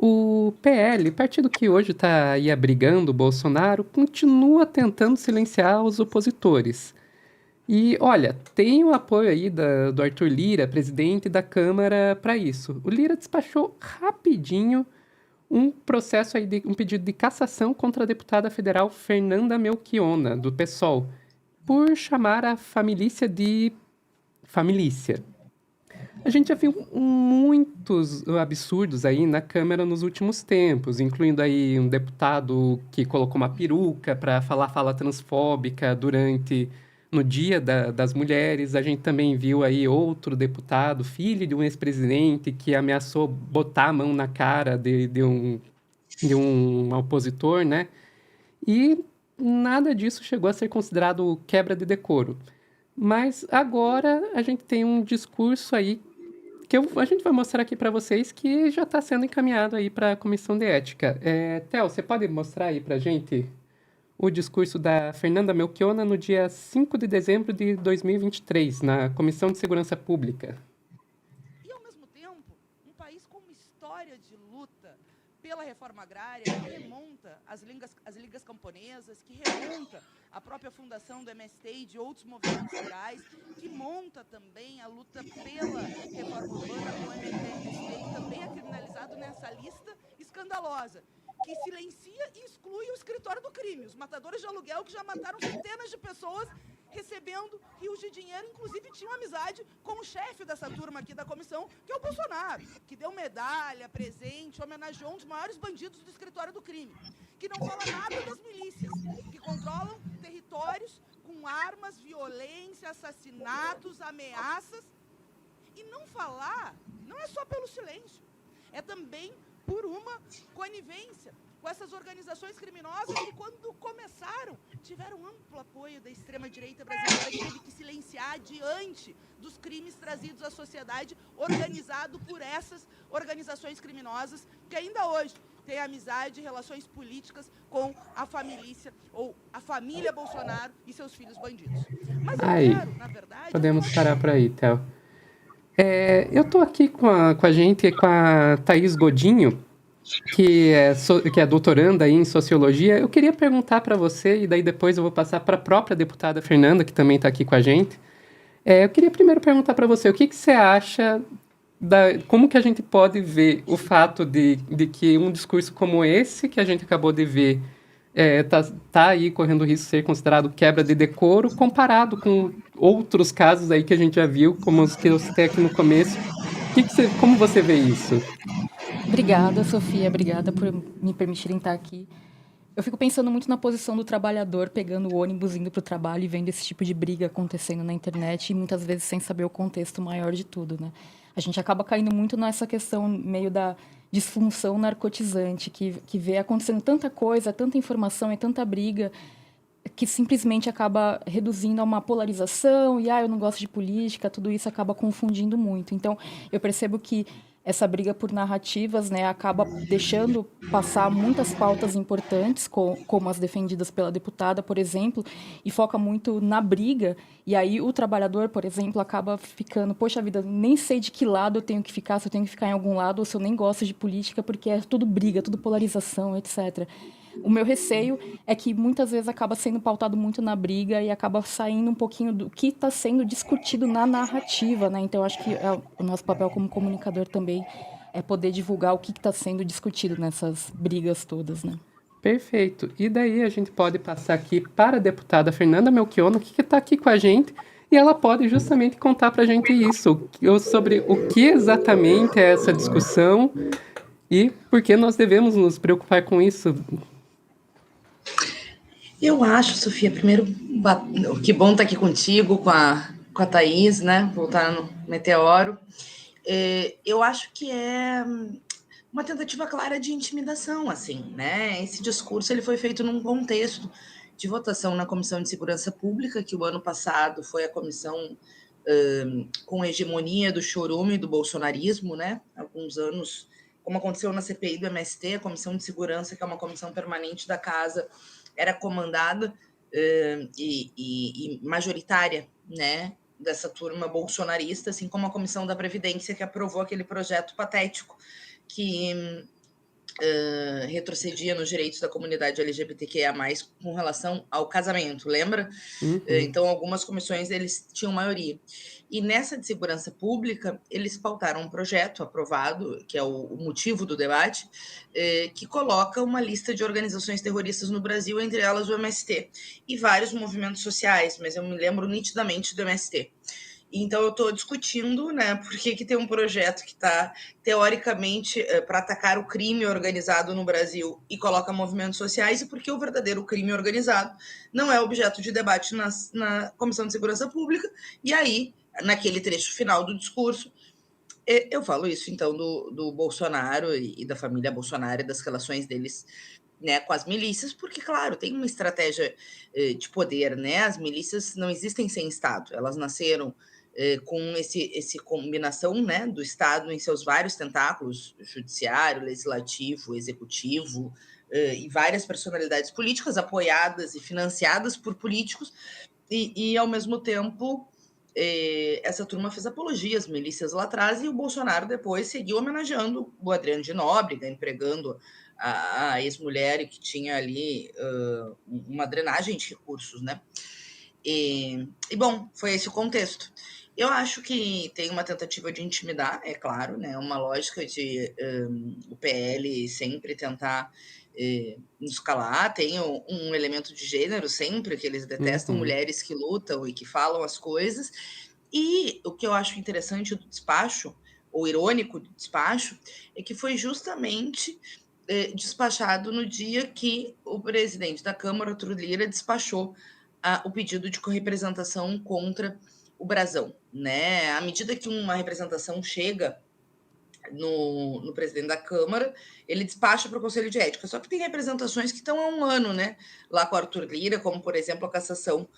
O PL, partido que hoje está aí abrigando o Bolsonaro, continua tentando silenciar os opositores. E, olha, tem o apoio aí do Arthur Lira, presidente da Câmara, para isso. O Lira despachou rapidinho um processo aí, um pedido de cassação contra a deputada federal Fernanda Melchiona, do PSOL, por chamar a família de família. A gente já viu muitos absurdos aí na Câmara nos últimos tempos, incluindo aí um deputado que colocou uma peruca para falar fala transfóbica no Dia das Mulheres. A gente também viu aí outro deputado, filho de um ex-presidente, que ameaçou botar a mão na cara de um opositor, né? E nada disso chegou a ser considerado quebra de decoro. Mas agora a gente tem um discurso aí a gente vai mostrar aqui para vocês que já está sendo encaminhado aí para a Comissão de Ética. Theo, você pode mostrar aí para a gente o discurso da Fernanda Melchiona no dia 5 de dezembro de 2023, na Comissão de Segurança Pública. E, ao mesmo tempo, um país com uma história de luta pela reforma agrária que remonta às ligas camponesas, que remonta à própria fundação do MST e de outros movimentos rurais, que monta também a luta pela reforma urbana com o MST, que também é criminalizado nessa lista escandalosa, que silencia e exclui o escritório do crime, os matadores de aluguel que já mataram centenas de pessoas recebendo rios de dinheiro, inclusive tinham amizade com o chefe dessa turma aqui da comissão, que é o Bolsonaro, que deu medalha, presente, homenageou um dos maiores bandidos do escritório do crime, que não fala nada das milícias, que controlam territórios com armas, violência, assassinatos, ameaças. E não falar não é só pelo silêncio, é também por uma conivência com essas organizações criminosas que, quando começaram, tiveram amplo apoio da extrema-direita brasileira, que teve que silenciar diante dos crimes trazidos à sociedade, organizado por essas organizações criminosas, que ainda hoje têm amizade e relações políticas com a família, ou a família Bolsonaro e seus filhos bandidos. Mas eu quero, na verdade... Podemos parar por aí, Theo. Eu estou aqui com a gente, com a Thaís Godinho, que é doutoranda aí em Sociologia. Eu queria perguntar para você, e daí depois eu vou passar para a própria deputada Fernanda, que também está aqui com a gente. Eu queria primeiro perguntar para você, o que você acha, como que a gente pode ver o fato de que um discurso como esse, que a gente acabou de ver, tá aí correndo o risco de ser considerado quebra de decoro, comparado com outros casos aí que a gente já viu, como os que eu citei aqui no começo. Como você vê isso? Obrigada, Sofia. Obrigada por me permitirem estar aqui. Eu fico pensando muito na posição do trabalhador pegando o ônibus, indo para o trabalho e vendo esse tipo de briga acontecendo na internet e muitas vezes sem saber o contexto maior de tudo, né? A gente acaba caindo muito nessa questão meio da disfunção narcotizante, que vê acontecendo tanta coisa, tanta informação e tanta briga que simplesmente acaba reduzindo a uma polarização e eu não gosto de política, tudo isso acaba confundindo muito. Então, eu percebo que essa briga por narrativas, né, acaba deixando passar muitas pautas importantes, como as defendidas pela deputada, por exemplo, e foca muito na briga. E aí o trabalhador, por exemplo, acaba ficando, poxa vida, nem sei de que lado eu tenho que ficar, se eu tenho que ficar em algum lado, ou se eu nem gosto de política, porque é tudo briga, tudo polarização, etc. O meu receio é que muitas vezes acaba sendo pautado muito na briga e acaba saindo um pouquinho do que está sendo discutido na narrativa, né? Então, acho que o nosso papel como comunicador também é poder divulgar o que está sendo discutido nessas brigas todas, né? Perfeito. E daí a gente pode passar aqui para a deputada Fernanda Melchiona, que está aqui com a gente, e ela pode justamente contar para a gente isso, sobre o que exatamente é essa discussão e por que nós devemos nos preocupar com isso. Eu acho, Sofia, primeiro, que bom estar aqui contigo, com a Thaís, né? Voltar no Meteoro. Eu acho que é uma tentativa clara de intimidação, assim, né? Esse discurso ele foi feito num contexto de votação na Comissão de Segurança Pública, que o ano passado foi a comissão com hegemonia do chorume e do bolsonarismo, né? Alguns anos, como aconteceu na CPI do MST, a Comissão de Segurança, que é uma comissão permanente da Casa, era comandada e majoritária, né, dessa turma bolsonarista, assim como a Comissão da Previdência, que aprovou aquele projeto patético que retrocedia nos direitos da comunidade LGBTQIA+, com relação ao casamento, lembra? Então, algumas comissões, eles tinham maioria. E nessa de segurança pública, eles pautaram um projeto aprovado, que é o motivo do debate, que coloca uma lista de organizações terroristas no Brasil, entre elas o MST, e vários movimentos sociais, mas eu me lembro nitidamente do MST. Então, eu estou discutindo, né, por que tem um projeto que está, teoricamente, para atacar o crime organizado no Brasil e coloca movimentos sociais, e porque o verdadeiro crime organizado não é objeto de debate na Comissão de Segurança Pública. E aí, naquele trecho final do discurso, eu falo isso, então, do Bolsonaro e da família Bolsonaro e das relações deles, né, com as milícias, porque, claro, tem uma estratégia de poder, né? As milícias não existem sem Estado, elas nasceram com esse combinação, né, do Estado em seus vários tentáculos, judiciário, legislativo, executivo, e várias personalidades políticas apoiadas e financiadas por políticos, e ao mesmo tempo, essa turma fez apologia às milícias lá atrás, e o Bolsonaro depois seguiu homenageando o Adriano de Nóbrega, empregando a ex-mulher que tinha ali uma drenagem de recursos, né? E, bom, foi esse o contexto. Eu acho que tem uma tentativa de intimidar, é claro, né? Uma lógica de o PL sempre tentar nos calar. Tem um elemento de gênero sempre, que eles detestam mulheres que lutam e que falam as coisas. E o que eu acho interessante do despacho, ou irônico do despacho, é que foi justamente despachado no dia que o presidente da Câmara, Arthur Lira, despachou o pedido de correpresentação contra o Brasão, né? À medida que uma representação chega no presidente da Câmara, ele despacha para o Conselho de Ética. Só que tem representações que estão há um ano, né? Lá com o Arthur Lira, como, por exemplo, a cassação,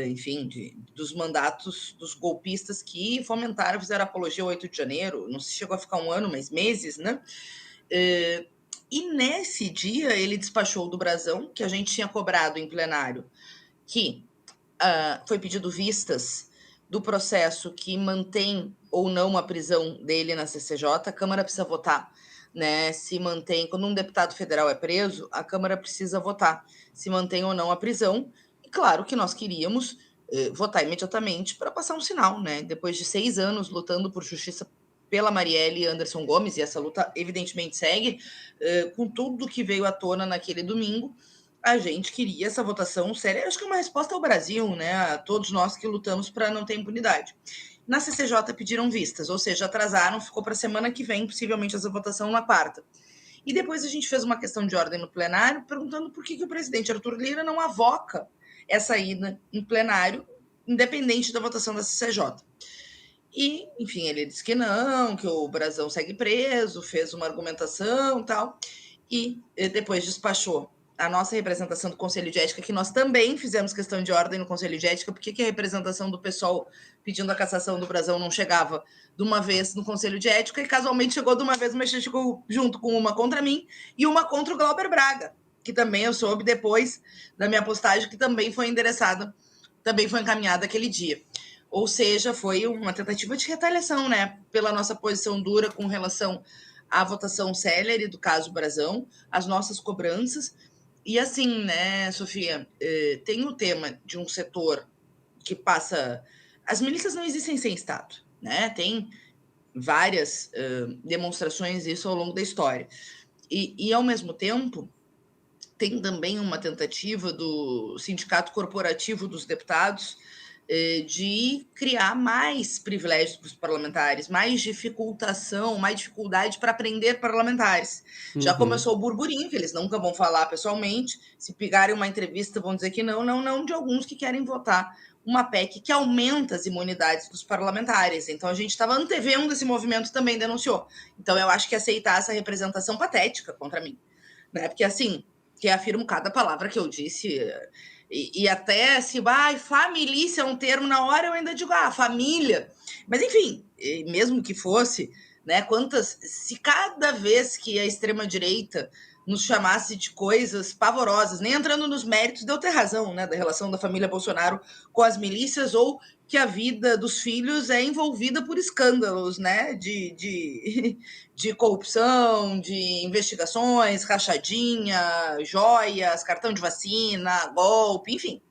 enfim, dos mandatos dos golpistas que fomentaram, fizeram apologia ao 8 de janeiro. Não se chegou a ficar um ano, mas meses, né? E nesse dia ele despachou do Brasão, que a gente tinha cobrado em plenário, que foi pedido vistas do processo que mantém ou não a prisão dele na CCJ. A Câmara precisa votar, né? Se mantém. Quando um deputado federal é preso, a Câmara precisa votar se mantém ou não a prisão. E claro que nós queríamos votar imediatamente para passar um sinal, né? Depois de 6 anos lutando por justiça pela Marielle e Anderson Gomes, e essa luta evidentemente segue, com tudo que veio à tona naquele domingo, a gente queria essa votação séria. Acho que é uma resposta ao Brasil, né? A todos nós que lutamos para não ter impunidade. Na CCJ pediram vistas, ou seja, atrasaram, ficou para a semana que vem, possivelmente essa votação na quarta. E depois a gente fez uma questão de ordem no plenário, perguntando por que o presidente Arthur Lira não avoca essa ida em plenário, independente da votação da CCJ. E, enfim, ele disse que não, que o Brasão segue preso, fez uma argumentação e tal, e depois despachou a nossa representação do Conselho de Ética, que nós também fizemos questão de ordem no Conselho de Ética, porque que a representação do pessoal pedindo a cassação do Brasão não chegava de uma vez no Conselho de Ética, e casualmente chegou de uma vez, mas chegou junto com uma contra mim e uma contra o Glauber Braga, que também eu soube depois da minha postagem, que também foi endereçada, também foi encaminhada aquele dia. Ou seja, foi uma tentativa de retaliação, né, pela nossa posição dura com relação à votação célere do caso Brasão, as nossas cobranças. E assim, né, Sofia, tem o tema de um setor que passa... As milícias não existem sem Estado, né? Tem várias demonstrações disso ao longo da história. E, ao mesmo tempo, tem também uma tentativa do Sindicato Corporativo dos Deputados de criar mais privilégios para os parlamentares, mais dificultação, mais dificuldade para prender parlamentares. Já começou o burburinho, que eles nunca vão falar pessoalmente, se pegarem uma entrevista vão dizer que não, de alguns que querem votar uma PEC que aumenta as imunidades dos parlamentares. Então a gente estava antevendo esse movimento, também denunciou. Então eu acho que aceitar essa representação patética contra mim, né? Porque assim, que afirmo cada palavra que eu disse... E até se família é um termo, na hora eu ainda digo, família. Mas, enfim, mesmo que fosse, né? Se cada vez que a extrema-direita nos chamasse de coisas pavorosas, nem entrando nos méritos, deu ter razão, né, da relação da família Bolsonaro com as milícias, ou que a vida dos filhos é envolvida por escândalos, né, de corrupção, de investigações, rachadinha, joias, cartão de vacina, golpe, enfim.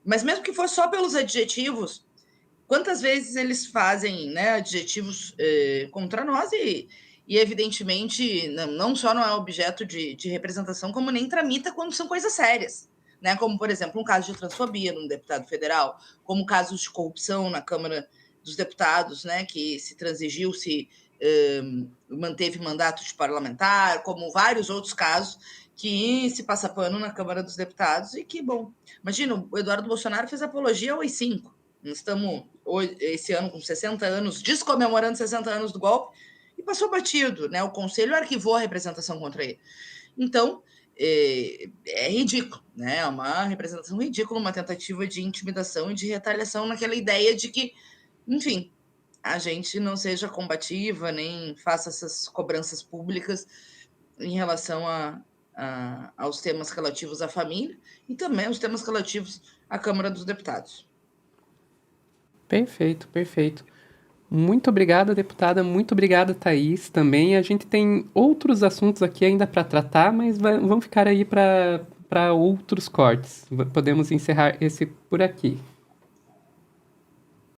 Mas mesmo que fosse só pelos adjetivos, quantas vezes eles fazem, né, adjetivos contra nós e evidentemente, não só não é objeto de representação, como nem tramita quando são coisas sérias, né? Como, por exemplo, um caso de transfobia num deputado federal, como casos de corrupção na Câmara dos Deputados, né, que se transigiu, se manteve mandato de parlamentar, como vários outros casos que se passa pano na Câmara dos Deputados e que, bom, imagina, o Eduardo Bolsonaro fez apologia ao AI-5. Nós estamos esse ano com 60 anos, descomemorando 60 anos do golpe, e passou batido, né? O Conselho arquivou a representação contra ele. Então, é ridículo, né? É uma representação ridícula, uma tentativa de intimidação e de retaliação naquela ideia de que, enfim, a gente não seja combativa, nem faça essas cobranças públicas em relação aos temas relativos à família e também aos temas relativos à Câmara dos Deputados. Perfeito, perfeito. Muito obrigada, deputada. Muito obrigada, Thaís, também. A gente tem outros assuntos aqui ainda para tratar, mas vão ficar aí para outros cortes. Podemos encerrar esse por aqui.